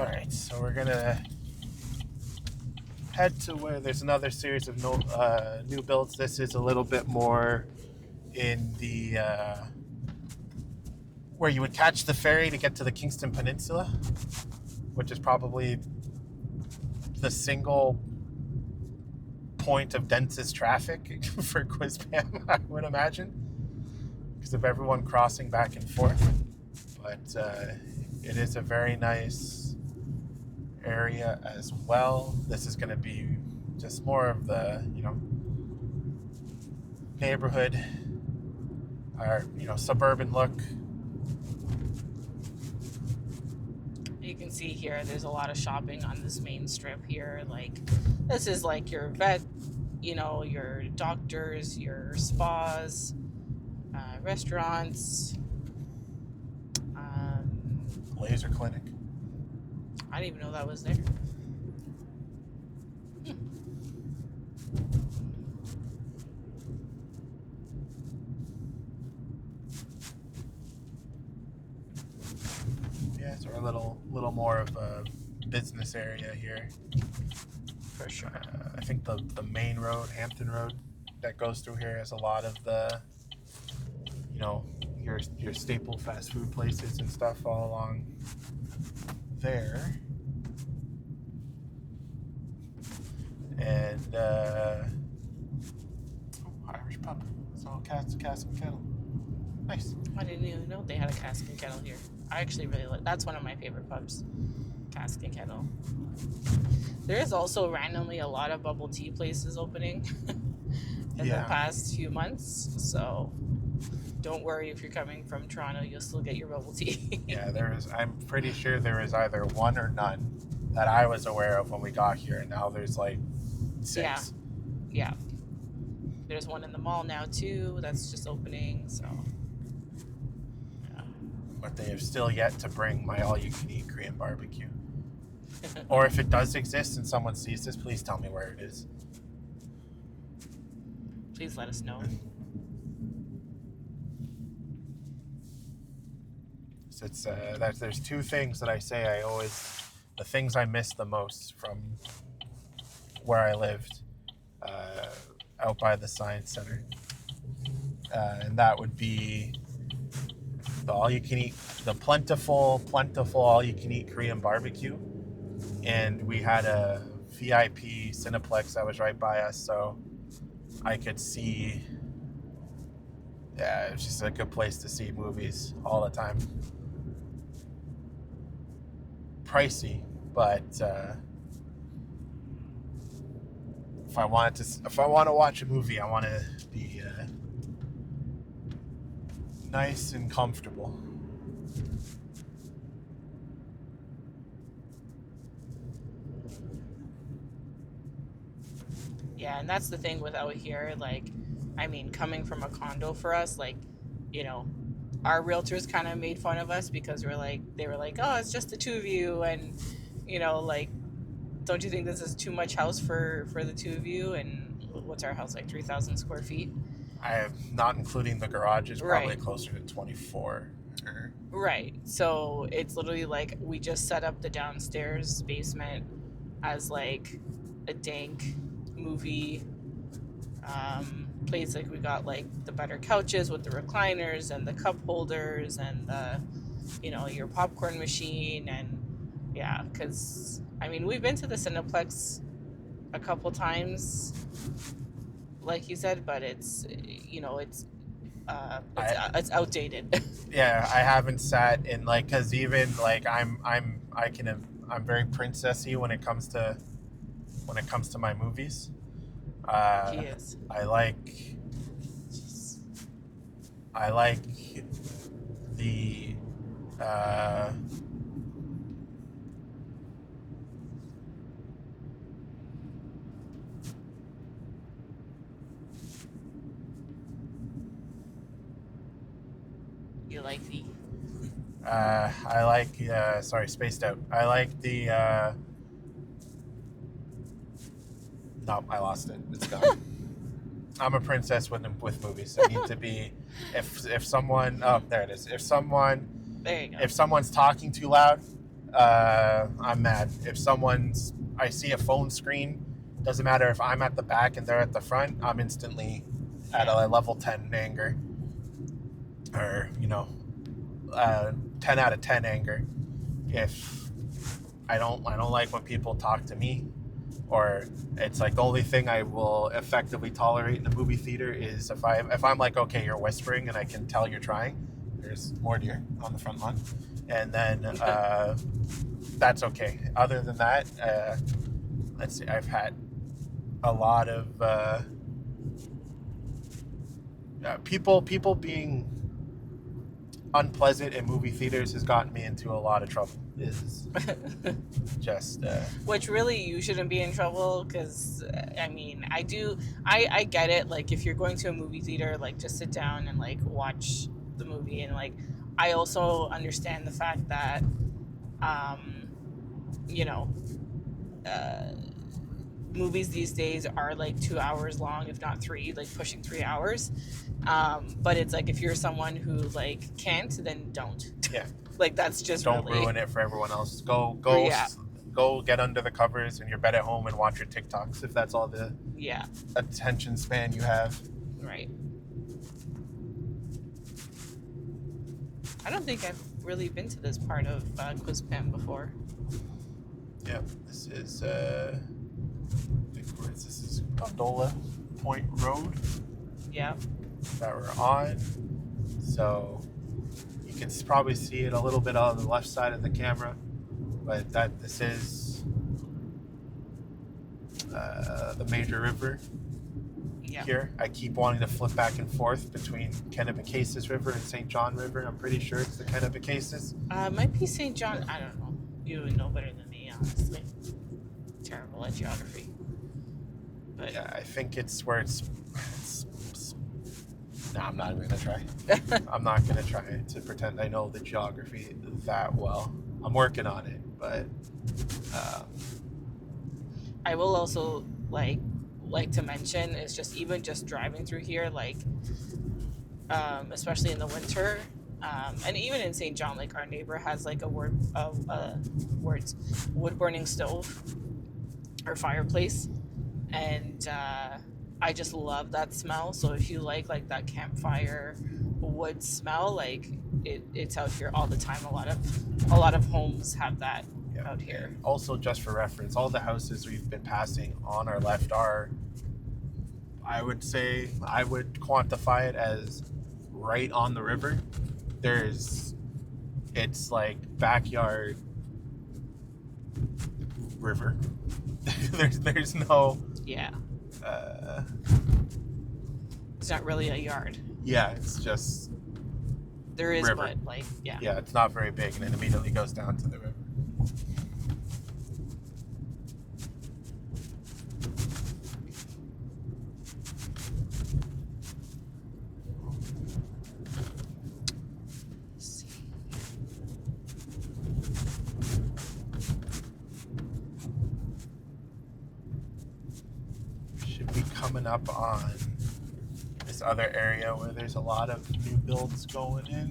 All right, so we're gonna head to where there's another series of new builds. This is a little bit more in the where you would catch the ferry to get to the Kingston Peninsula, which is probably the single point of densest traffic for Quispam, I would imagine, because of everyone crossing back and forth. But it is a very nice area as well. This is going to be just more of the, neighborhood or, suburban look. You can see here there's a lot of shopping on this main strip here. Like, this is like your vet, your doctors, your spas, restaurants, Laser clinic. I didn't even know that was there. Yeah, so a little more of a business area here. For sure. I think the main road, Hampton Road, that goes through here has a lot of the, your staple fast food places and stuff all along there. And Irish pub. So cask and kettle. Nice. I didn't even know they had a cask and kettle here. I actually really like. That's one of my favorite pubs, cask and kettle. There is also randomly a lot of bubble tea places opening in the past few months. So don't worry if you're coming from Toronto, you'll still get your bubble tea. Yeah, I'm pretty sure there is either one or none that I was aware of when we got here, and now there's like 6. Yeah. There's one in the mall now too. That's just opening. So. Yeah. But they have still yet to bring my all-you-can-eat Korean barbecue. Or if it does exist and someone sees this, please tell me where it is. Please let us know. There's 2 things that I say the things I miss the most from where I lived, out by the Science Center. And that would be the plentiful all-you-can-eat Korean barbecue. And we had a VIP Cineplex that was right by us, so I could see. Yeah, it was just a good place to see movies all the time. Pricey, but if I want to watch a movie, I want to be nice and comfortable. Yeah, and that's the thing with out here. Like, I mean, coming from a condo for us, like, our realtors kind of made fun of us because they were like, oh, it's just the 2 of you, and like, don't you think this is too much house for the 2 of you? And what's our house, like 3,000 square feet? I am not including the garage. Is probably closer to 24. Right. So it's literally like we just set up the downstairs basement as like a dank movie place. Like, we got like the better couches with the recliners and the cup holders and the your popcorn machine. And yeah, because I mean, we've been to the Cineplex a couple times, like you said, but it's outdated. Yeah, I haven't sat in, like, because even like I'm very princessy when it comes to my movies. He is. I like the You like the spaced out. I like the no, I lost it. It's gone. I'm a princess with movies. I need to be. If someone, oh, there it is. There you go. If someone's talking too loud, I'm mad. If I see a phone screen, doesn't matter if I'm at the back and they're at the front, I'm instantly at a level 10 anger. Or, 10 out of 10 anger. If I don't like when people talk to me, or it's like the only thing I will effectively tolerate in a movie theater is if I'm like, okay, you're whispering and I can tell you're trying. There's more deer on the front lawn, and then that's okay. Other than that, let's see, I've had a lot of people being unpleasant in movie theaters has gotten me into a lot of trouble. Is just which really you shouldn't be in trouble, because I mean, I get it, like if you're going to a movie theater, like just sit down and like watch the movie, and like I also understand the fact that you know movies these days are like 2 hours long, if not 3, like pushing 3 hours. But it's like if you're someone who like can't, then don't. Yeah. Like that's just don't really... ruin it for everyone else. Go get under the covers in your bed at home and watch your TikToks if that's all the attention span you have. Right. I don't think I've really been to this part of Quispam before. Yeah, this is this is Gondola Point Road. Yeah. That we're on. So you can probably see it a little bit on the left side of the camera, but this is the major river here. I keep wanting to flip back and forth between Kennebecasis River and St. John River. I'm pretty sure it's the Kennebecasis. Might be St. John. I don't know. You would know better than me, honestly. Terrible at geography. But yeah, I think it's where it's no, I'm not even going to try. I'm not going to try to pretend I know the geography that well. I'm working on it, but... I will also like to mention is just even just driving through here, like, especially in the winter, and even in St. John, like our neighbor has like a wood burning stove or fireplace, and I just love that smell. So if you like that campfire wood smell, like it's out here all the time. A lot of homes have that out here. Also, just for reference, all the houses we've been passing on our left are, I would quantify it as right on the river. It's like backyard river. there's no... Yeah. It's not really a yard. Yeah, it's just... There is, river. but like, yeah. Yeah, it's not very big, and it immediately goes down to the river. Should be coming up on this other area where there's a lot of new builds going in.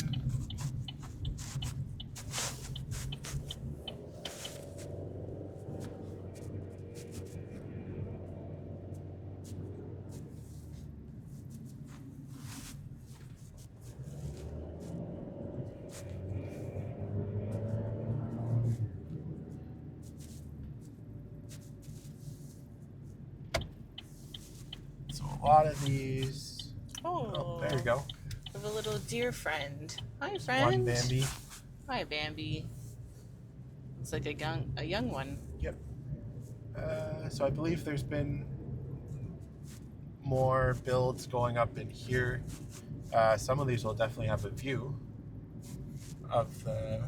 So a lot of these... Oh, there you go. We have a little deer friend. Hi, friend. One Bambi. Hi, Bambi. It's like a young one. Yep. So I believe there's been more builds going up in here. Some of these will definitely have a view of the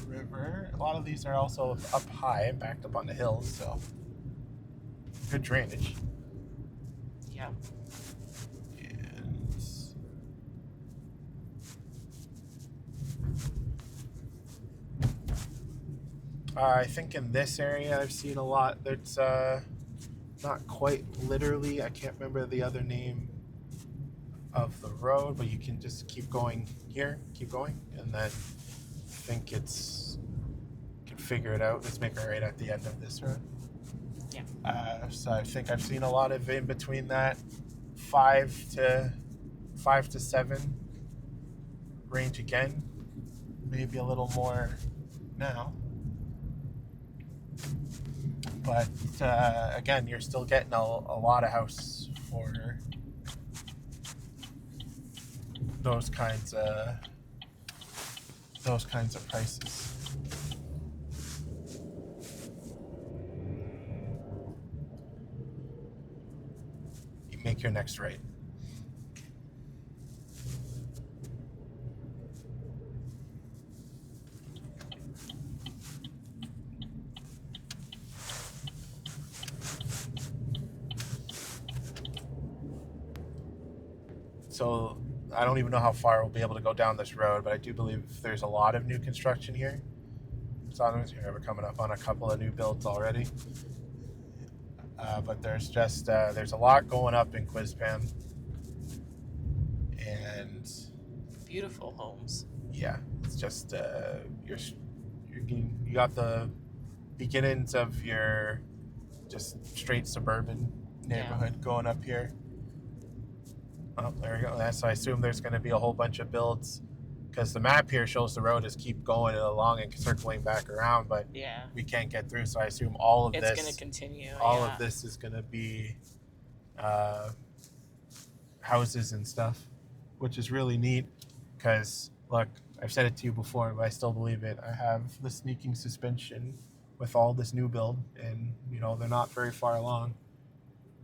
river. A lot of these are also up high and backed up on the hills, so good drainage. Yeah. I think in this area I've seen a lot that's not quite literally, I can't remember the other name of the road, but you can just keep going here, keep going, and then I think you can can figure it out. Let's make it right at the end of this road. Yeah. So I think I've seen a lot of in between that 5 to 7 range again. Maybe a little more now. But again, you're still getting a lot of house for those kinds of prices. You make your next right. So I don't even know how far we'll be able to go down this road, but I do believe there's a lot of new construction here. So we're coming up on a couple of new builds already. But there's just there's a lot going up in Quispam, and Beautiful homes. yeah, it's just you got the beginnings of your just straight suburban neighborhood going up here. Oh, there we go. So I assume there's going to be a whole bunch of builds, because the map here shows the road is keep going along and circling back around, but Yeah. we can't get through. So I assume all of It's this going to continue. all of this is going to be houses and stuff, which is really neat. Because look, I've said it to you before, but I still believe it. I have the sneaking suspicion with all this new build, and they're not very far along,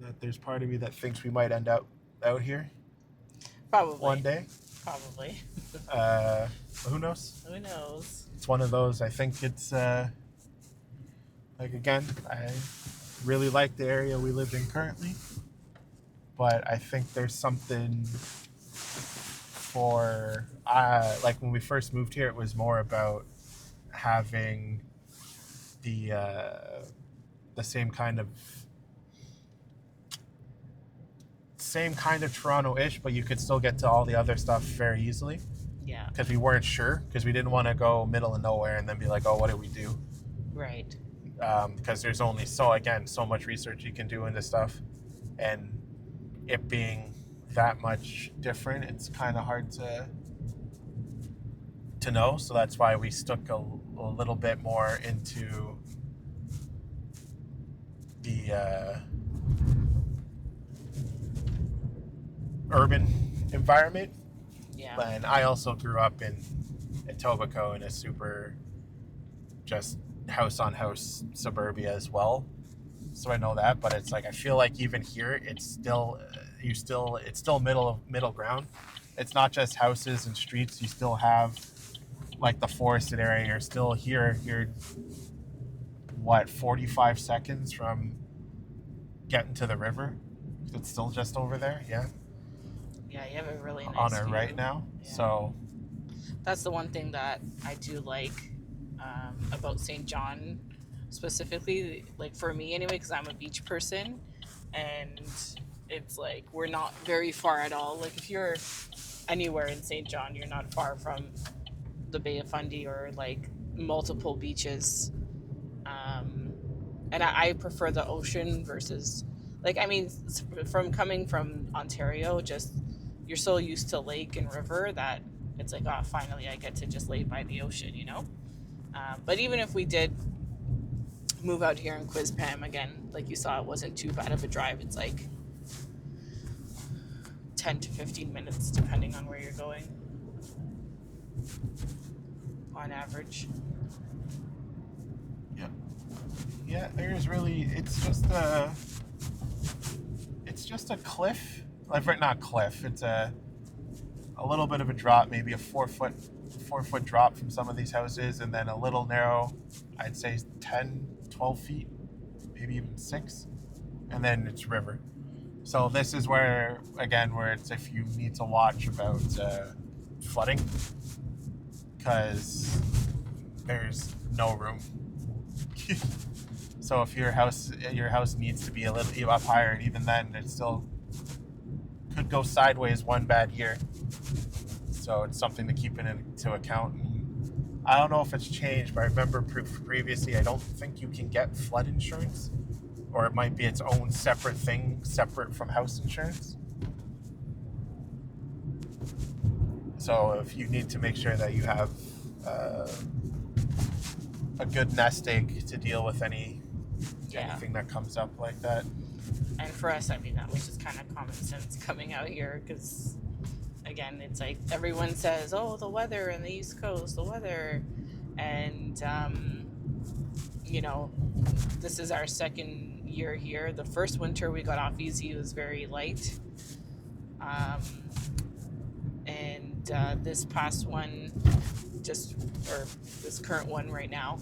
that there's part of me that thinks we might end up out here Probably. one day. Probably. Who knows? Who knows? It's one of those. I think it's again, I really like the area we live in currently, but I think there's something for like when we first moved here, it was more about having the same kind of Toronto-ish, but you could still get to all the other stuff very easily. Yeah. Because we weren't sure, because we didn't want to go middle of nowhere and then be like, oh, what do we do? Right. Because there's only so much research you can do into stuff, and it being that much different, it's kind of hard to know. So that's why we stuck a little bit more into the urban environment. Yeah. And I also grew up in Etobicoke, in a super just house on house suburbia as well, so I know that. But it's like, I feel like even here it's still middle ground. It's not just houses and streets. You still have like the forested area. You're still here. You're 45 seconds from getting to the river. It's still just over there. Yeah, you have a really nice on our view. right now. Yeah. So that's the one thing that I do like about St. John specifically, like for me anyway, because I'm a beach person, and it's like we're not very far at all. Like if you're anywhere in St. John, you're not far from the Bay of Fundy or like multiple beaches. And I prefer the ocean versus, like, I mean, from coming from Ontario, just you're so used to lake and river that it's like, oh, finally I get to just lay by the ocean, But even if we did move out here in Quispam, again, like you saw, it wasn't too bad of a drive. It's like 10 to 15 minutes, depending on where you're going, on average. Yeah, there's really, it's just a cliff, like, not cliff, it's a little bit of a drop, maybe a 4 foot drop from some of these houses, and then a little narrow, I'd say 10, 12 feet, maybe even 6, and then it's river. So this is where it's, if you need to watch about flooding, because there's no room. So if your house needs to be a little up higher, and even then it still could go sideways one bad year. So it's something to keep into account. And I don't know if it's changed, but I remember previously I don't think you can get flood insurance, or it might be its own separate thing, separate from house insurance. So if you need to make sure that you have a good nest egg to deal with anything that comes up like that. And for us, I mean, that was just kind of common sense coming out here because, again, it's like everyone says, oh, the weather in the East Coast, the weather. And, this is our second year here. The first winter we got off easy was very light. This past one, this current one right now,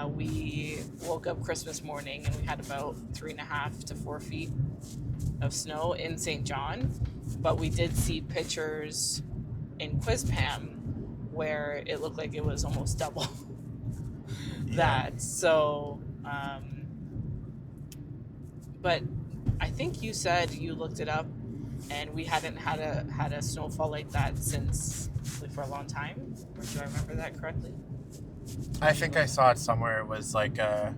we woke up Christmas morning and we had about 3.5 to 4 feet of snow in St. John, but we did see pictures in Quispam where it looked like it was almost double that. So, but I think you said you looked it up, and we hadn't had a snowfall like that since for a long time. Or do I remember that correctly? I think I saw it somewhere. It was like an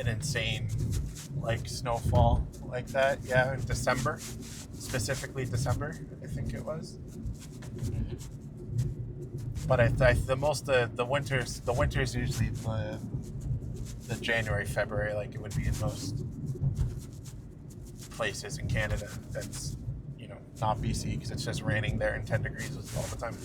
insane snowfall like that. Yeah, in December, specifically December, I think it was. Mm-hmm. But the winters usually the January, February, like it would be in most places in Canada. That's not BC, because it's just raining there in 10 degrees all the time.